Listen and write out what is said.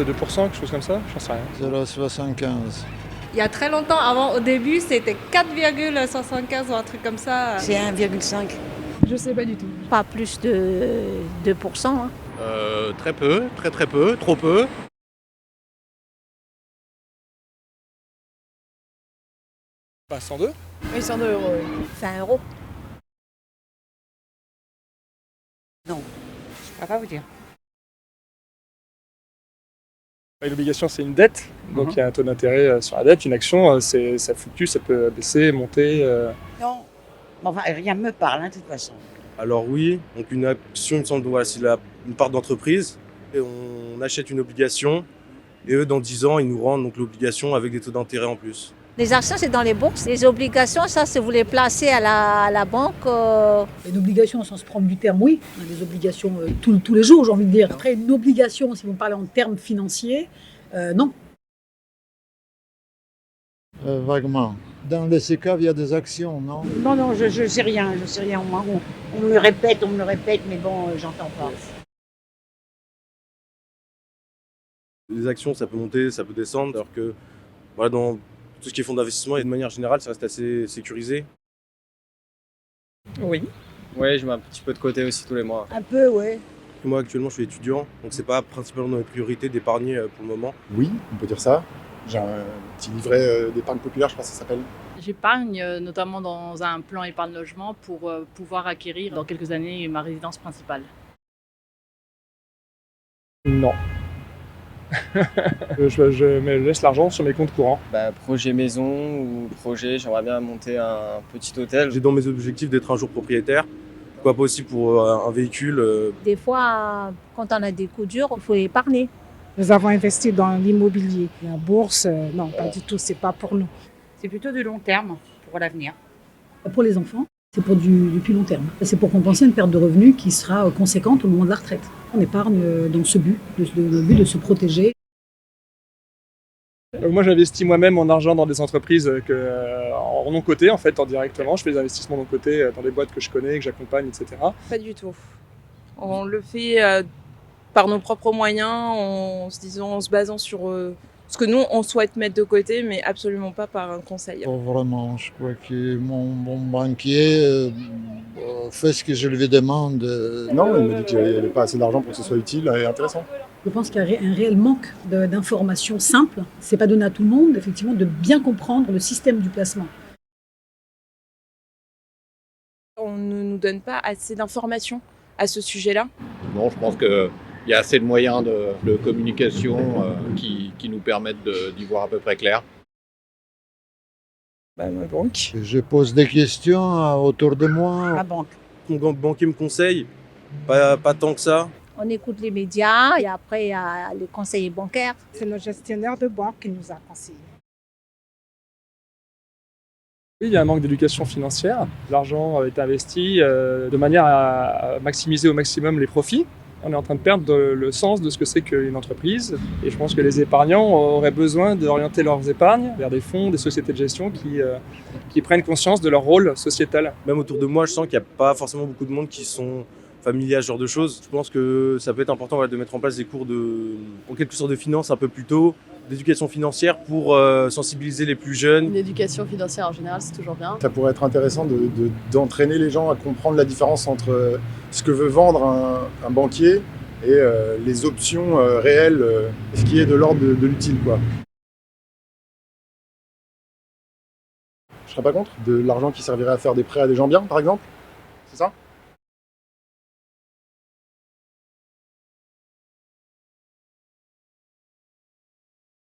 2%, quelque chose comme ça, j'en sais rien. 0,75. Il y a très longtemps, au début, c'était 4,75 ou un truc comme ça. C'est 1,5. Je sais pas du tout. Pas plus de 2%. Hein. Très peu, très peu, trop peu. Pas 102. Oui, 102 €. Oui. 20 euros. Non, je ne peux pas vous dire. Une obligation, c'est une dette, donc il y a un taux d'intérêt sur la dette. Une action, ça fluctue, ça peut baisser, monter. Non, mais enfin, rien ne me parle, de toute façon. Alors oui, donc une action, il me semble, voilà, c'est une part d'entreprise. Et on achète une obligation, et eux, dans 10 ans, ils nous rendent donc l'obligation avec des taux d'intérêt en plus. Les actions, c'est dans les bourses. Les obligations, ça, c'est vous les placez à la banque. Une obligation au sens propre du terme, oui. On a des obligations tous les jours, j'ai envie de dire. Après, une obligation, si vous me parlez en termes financiers, non. Vaguement. Dans les SECAV, il y a des actions, non? Non, je sais rien, On me le répète, mais bon, j'entends pas. Les actions, ça peut monter, ça peut descendre, alors que voilà, dans tout ce qui est fonds d'investissement et de manière générale, ça reste assez sécurisé. Oui. Oui, je mets un petit peu de côté aussi tous les mois. Un peu, ouais. Moi, actuellement, je suis étudiant, donc c'est pas principalement notre priorité d'épargner pour le moment. Oui, on peut dire ça. J'ai un petit livret d'épargne populaire, je crois que ça s'appelle. J'épargne notamment dans un plan épargne logement pour pouvoir acquérir dans quelques années ma résidence principale. Non. je me laisse l'argent sur mes comptes courants. Projet maison ou projet, j'aimerais bien monter un petit hôtel. J'ai dans mes objectifs d'être un jour propriétaire. Pourquoi pas aussi pour un véhicule. Des fois, quand on a des coups durs, il faut épargner. Nous avons investi dans l'immobilier. La bourse, non, pas du tout, c'est pas pour nous. C'est plutôt du long terme pour l'avenir. Pour les enfants, c'est pour du plus long terme. C'est pour compenser une perte de revenus qui sera conséquente au moment de la retraite. On épargne dans ce but, le but de se protéger. Moi, j'investis moi-même mon argent dans des entreprises en non-coté, en fait, directement. Je fais des investissements non-cotés dans des boîtes que je connais, que j'accompagne, etc. Pas du tout. On le fait par nos propres moyens, en se basant sur ce que nous, on souhaite mettre de côté, mais absolument pas par un conseil. Pas vraiment, je crois que mon banquier fait ce que je lui demande. Non, il m'a dit qu'il n'y avait pas assez d'argent pour que ce soit utile et intéressant. Je pense qu'il y a un réel manque d'informations simples. C'est pas donné à tout le monde, effectivement, de bien comprendre le système du placement. On ne nous donne pas assez d'informations à ce sujet-là. Non, je pense qu'il y a assez de moyens de communication qui nous permettent d'y voir à peu près clair. Ma banque. Je pose des questions autour de moi. La banque. Mon banquier me conseille, pas tant que ça. On écoute les médias et après, il y a les conseillers bancaires. C'est notre gestionnaire de banque qui nous a conseillé. Oui, il y a un manque d'éducation financière. L'argent est investi de manière à maximiser au maximum les profits. On est en train de perdre le sens de ce que c'est qu'une entreprise. Et je pense que les épargnants auraient besoin d'orienter leurs épargnes vers des fonds, des sociétés de gestion qui prennent conscience de leur rôle sociétal. Même autour de moi, je sens qu'il n'y a pas forcément beaucoup de monde qui sont familiers à ce genre de choses. Je pense que ça peut être important de mettre en place des cours en quelque sorte de finance un peu plus tôt, d'éducation financière pour sensibiliser les plus jeunes. L'éducation financière en général, c'est toujours bien. Ça pourrait être intéressant d'entraîner les gens à comprendre la différence entre ce que veut vendre un banquier et les options réelles, ce qui est de l'ordre de l'utile, quoi. Je serais pas contre de l'argent qui servirait à faire des prêts à des gens bien, par exemple. C'est ça ?